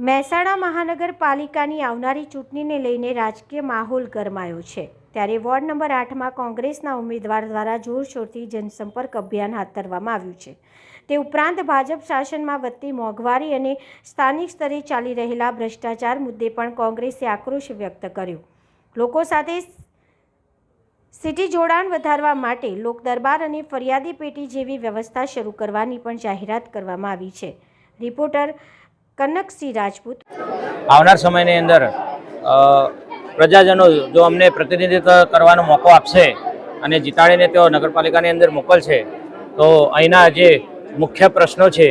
મહેસાણા મહાનગરપાલિકાની આવનારી ચૂંટણીને લઈને રાજકીય માહોલ ગરમાયો છે। ત્યારે વોર્ડ નંબર 8માં કોંગ્રેસના ઉમેદવાર દ્વારા જોરશોરથી જનસંપર્ક અભિયાન હાથ ધરવામાં આવ્યું છે। તે ઉપરાંત ભાજપ શાસનમાં વધતી મોંઘવારી અને સ્થાનિક સ્તરે ચાલી રહેલા ભ્રષ્ટાચાર મુદ્દે પણ કોંગ્રેસે આક્રોશ વ્યક્ત કર્યો। લોકો સાથે સિટી જોડાણ વધારવા માટે લોક દરબાર અને ફરિયાદી પેટી જેવી વ્યવસ્થા શરૂ કરવાની પણ જાહેરાત કરવામાં આવી છે। રિપોર્ટર કનકસિંહ રાજપૂત। આવનાર સમયની અંદર પ્રજાજનો જો અમને પ્રતિનિધિત્વ કરવાનો મોકો આપશે અને જીતાડીને તેઓ નગરપાલિકાની અંદર મોકલશે તો અહીંના જે મુખ્ય પ્રશ્નો છે,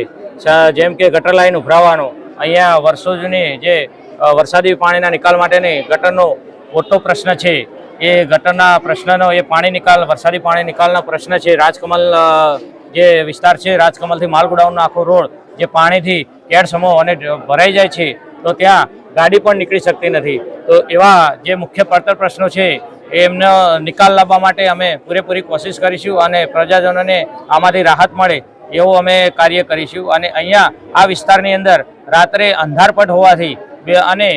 જેમ કે ગટર લાઈન ઉભરાવાનો, અહીંયા વર્ષો જૂની જે વરસાદી પાણીના નિકાલ માટેની ગટરનો મોટો પ્રશ્ન છે, એ ગટરના પ્રશ્નનો એ પાણી નિકાલ, વરસાદી પાણી નિકાલનો પ્રશ્ન છે। રાજકમલ જે વિસ્તાર છે, રાજકમલથી માલગોડાઉનનો આખો રોડ જે પાણીથી કેડસમો અને ભરાઈ જાય છે તો ત્યાં ગાડી પણ નીકળી શકતી નથી। તો એવા જે મુખ્ય પડતર પ્રશ્નો છે એમનો નિકાલ લાવવા માટે અમે પૂરેપૂરી કોશિશ કરીશું અને પ્રજાજનોને આમાંથી રાહત મળે એવું અમે કાર્ય કરીશું। અને અહીંયા આ વિસ્તારની અંદર રાત્રે અંધારપટ હોવાથી અને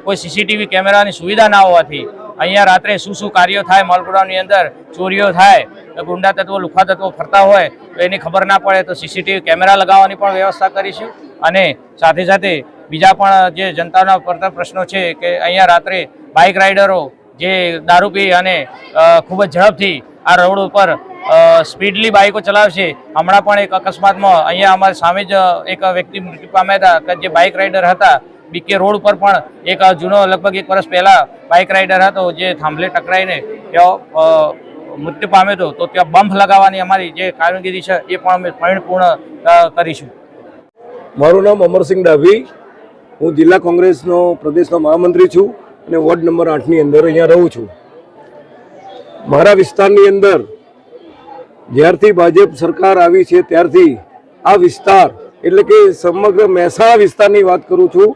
કોઈ સીસીટીવી કેમેરાની સુવિધા ના હોવાથી અહીંયા રાત્રે શું કાર્યો થાય, માલગોડાઉનની અંદર ચોરીઓ થાય, ગુંડા તત્વો, લુખા તત્વો ફરતા હોય તો એની ખબર ના પડે તો સીસીટીવી કેમેરા લગાવવાની પણ વ્યવસ્થા કરીશું। અને સાથે સાથે બીજા પણ જે જનતાના પડતર પ્રશ્નો છે કે અહીંયા રાત્રે બાઇક રાઇડરો જે દારૂ પી અને ખૂબ જ ઝડપથી આ રોડ ઉપર સ્પીડલી બાઇકો ચલાવશે। હમણાં પણ એક અકસ્માતમાં અહીંયા અમારી સામે જ એક વ્યક્તિ મૃત્યુ પામ્યા હતા કે જે બાઇક રાઇડર હતા। બીકે રોડ ઉપર પણ એક જૂનો લગભગ 1 વર્ષ પહેલાં બાઇક રાઇડર હતો જે થાંભલે ટકરાઈને તેઓ મૃત્યુ પામ્યો હતો। તો ત્યાં બમ્પ લગાવવાની અમારી જે કામગીરી છે એ પણ અમે પરિપૂર્ણ કરીશું। મારું નામ અમરસિંહ ડાભી, હું જિલ્લા કોંગ્રેસનો પ્રદેશનો મહામંત્રી છું અને વોર્ડ નંબર 8ની અંદર અહીંયા રહું છું। મારા વિસ્તારની અંદર જ્યારથી ભાજપ સરકાર આવી છે ત્યારથી આ વિસ્તાર એટલે કે સમગ્ર મહેસાણા વિસ્તારની વાત કરું છું,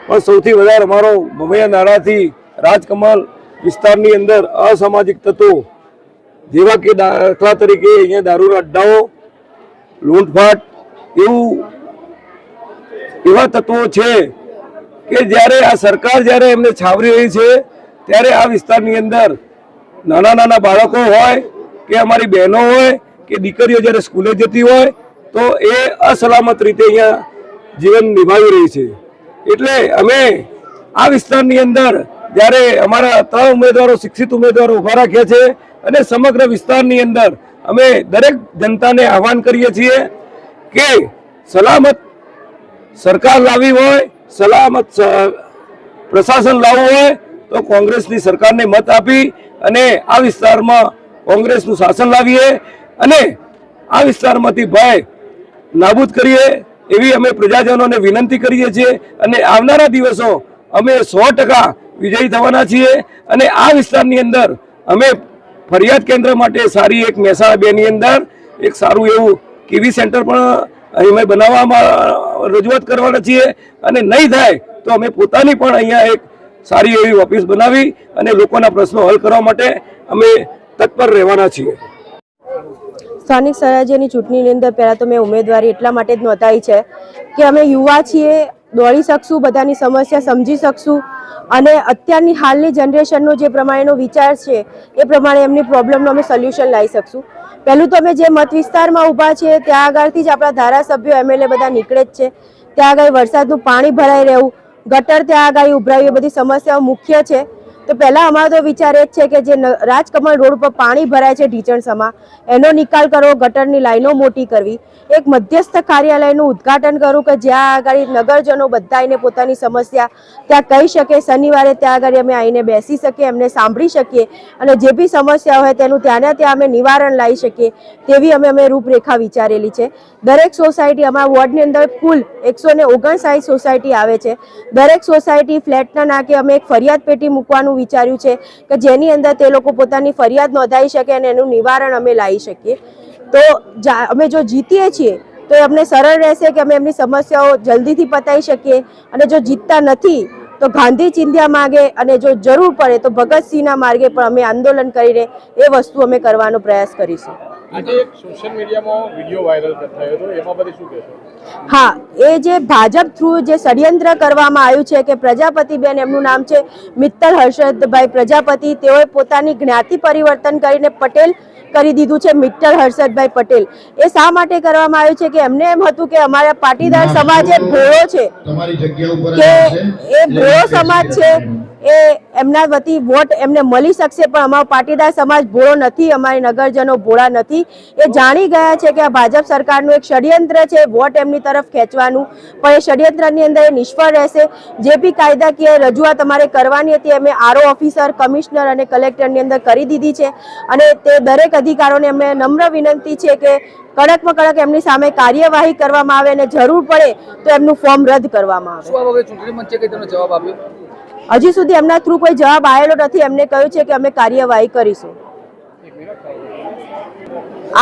પણ સૌથી વધારે અમારો મમૈયા નાળાથી રાજકમલ વિસ્તારની અંદર અસામાજિક તત્વો જેવા કે દાખલા તરીકે અહીંયા દારૂના અડ્ડાઓ, લૂંટફાટ એવા તત્વો છે કે જ્યારે આ સરકાર જ્યારે એમને છાવરી રહી છે ત્યારે આ વિસ્તારની અંદર નાના નાના બાળકો હોય કે અમારી બહેનો હોય કે દીકરીઓ જ્યારે સ્કૂલે જતી હોય તો એ અસલામત રીતે અહીંયા જીવન નિભાવી રહી છે। એટલે અમે આ વિસ્તારની અંદર જ્યારે અમારા 3 ઉમેદવારો, શિક્ષિત ઉમેદવારો ઊભા રાખ્યા છે અને સમગ્ર વિસ્તારની અંદર અમે દરેક જનતાને આહવાન કરીએ છીએ કે સલામત સરકાર લાવી હોય, સલામત પ્રશાસન લાવવું હોય તો કોંગ્રેસની સરકારને મત આપી અને આ વિસ્તારમાં કોંગ્રેસનું શાસન લાવીએ અને આ વિસ્તારમાંથી ભય નાબૂદ કરીએ એવી અમે પ્રજાજનોને વિનંતી કરીએ છીએ। અને આવનારા દિવસો અમે 100% વિજયી થવાના છીએ અને આ વિસ્તારની અંદર અમે ફરિયાદ કેન્દ્ર માટે સારી એક મહેસાણા 2ની અંદર એક સારું એવું કેવી સેન્ટર પણ અમે બનાવવામાં રજૂઆત કરવાના છીએ અને નહીં થાય તો અમે પોતાની પણ અહીંયા એક સારી એવી ઓફિસ બનાવી અને લોકોના પ્રશ્નો હલ કરવા માટે અમે તત્પર રહેવાના છીએ। સ્થાનિક સ્વરાજ્યની ચૂંટણીની અંદર પહેલાં તો મેં ઉમેદવારી એટલા માટે જ નોંધાવી છે કે અમે યુવા છીએ, દોડી શકશું, બધાની સમસ્યા સમજી શકશું અને અત્યારની હાલની જનરેશનનો જે પ્રમાણેનો વિચાર છે એ પ્રમાણે એમની પ્રોબ્લેમનો અમે સોલ્યુશન લાવી શકશું। પહેલું તો અમે જે મત વિસ્તારમાં ઊભા છીએ ત્યાં આગળથી જ આપણા ધારાસભ્યો, MLA બધા નીકળે જ છે। ત્યાં આગળ વરસાદનું પાણી ભરાઈ રહેવું, ગટર ત્યાં આગળ ઉભરાવી, એ બધી સમસ્યાઓ મુખ્ય છે। તો પહેલાં અમારો તો વિચાર એ જ છે કે જે રાજકમલ રોડ ઉપર પાણી ભરાય છે ઢીચણસમાં, એનો નિકાલ કરવો, ગટરની લાઈનો મોટી કરવી, એક મધ્યસ્થ કાર્યાલયનું ઉદ્ઘાટન કરવું કે જ્યાં આગળ નગરજનો બધા આવીને પોતાની સમસ્યા ત્યાં કહી શકે। શનિવારે ત્યાં આગળ અમે આવીને બેસી શકીએ, એમને સાંભળી શકીએ અને જે બી સમસ્યા હોય તેનું ત્યાંને ત્યાં અમે નિવારણ લાવી શકીએ તેવી અમે રૂપરેખા વિચારેલી છે। દરેક સોસાયટી, અમારા વોર્ડની અંદર કુલ 159 સોસાયટી આવે છે। દરેક સોસાયટી ફ્લેટના નાકે અમે એક ફરિયાદ પેટી મૂકવાનું વિચાર્યું છે કે જેની અંદર તે લોકો પોતાની ફરિયાદ નોંધાવી શકે અને એનું નિવારણ અમે લાવી શકીએ। તો અમે જો જીતીએ છીએ તો અમને સરળ રહેશે કે અમે એમની સમસ્યાઓ જલ્દીથી પતાવી શકીએ અને જો જીતતા નથી તો ગાંધી ચિંધ્યા માર્ગે અને જો જરૂર પડે તો ભગતસિંહના માર્ગે પણ અમે આંદોલન કરીને એ વસ્તુ અમે કરવાનો પ્રયાસ કરીશું। આજે એક સોશિયલ મીડિયામાં વિડીયો વાયરલ થયો હતો, એમાં બધી શું કહેશો? હા, એ જે ભાજપ થ્રુ જે ષડયંત્ર કરવામાં આવ્યું છે કે પ્રજાપતિબેન, એમનું નામ છે મિત્તલ હર્ષદભાઈ પ્રજાપતિ, તેઓએ પોતાની જ્ઞાતિ પરિવર્તન કરીને પટેલ કરી દીધું છે, મિત્તલ હર્ષદભાઈ પટેલ. એ શા માટે કરવામાં આવ્યું છે કે એમને એમ હતું કે અમારા પાટીદાર સમાજ એ ભોળો છે, કે એ ભોળો સમાજ છે, એ એમના વતી વોટ એમને મળી શકશે, પણ અમારો પાટીદાર સમાજ ભોળો નથી, અમારી નગરજનો ભોળા નથી. એ જાણી ગયા છે કે આ ભાજપ સરકારનું એક ષડયંત્ર છે વોટ એમની તરફ ખેંચવાનું, પણ એ ષડયંત્રની અંદર એ નિષ્ફળ રહેશે. જે બી કાયદાકીય રજૂઆત અમારે કરવાની હતી અમે આરઓ ઓફિસર, કમિશનર અને કલેક્ટરની અંદર કરી દીધી છે, અને તે દરેક અધિકારીઓને અમને નમ્ર વિનંતી છે કે કડકમાં કડક એમની સામે કાર્યવાહી કરવામાં આવે અને જરૂર પડે તો એમનું ફોર્મ રદ કરવામાં આવે. શું આ વખતે ચૂંટણી પંચે કઈ તમને જવાબ આપ્યો? હજી સુધી એમના થ્રુ કોઈ જવાબ આવેલો નથી. એમને કહ્યું છે કે અમે કાર્યવાહી કરીશું.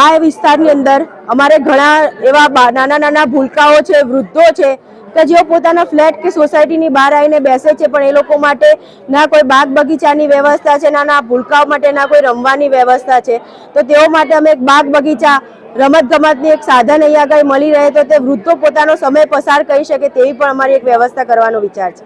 આ વિસ્તારની અંદર અમારે ઘણા એવા નાના નાના ભૂલકાઓ છે, વૃદ્ધો છે કે જેઓ પોતાના ફ્લેટ કે સોસાયટીની બહાર આવીને બેસે છે, પણ એ લોકો માટે ના કોઈ બાગ બગીચાની વ્યવસ્થા છે, ના ભૂલકાઓ માટે ના કોઈ રમવાની વ્યવસ્થા છે. તો તેઓ માટે અમે એક બાગ બગીચા, રમત ગમતની એક સાધન અહીંયા આગળ મળી રહે તો તે વૃદ્ધો પોતાનો સમય પસાર કરી શકે તેવી પણ અમારી એક વ્યવસ્થા કરવાનો વિચાર છે.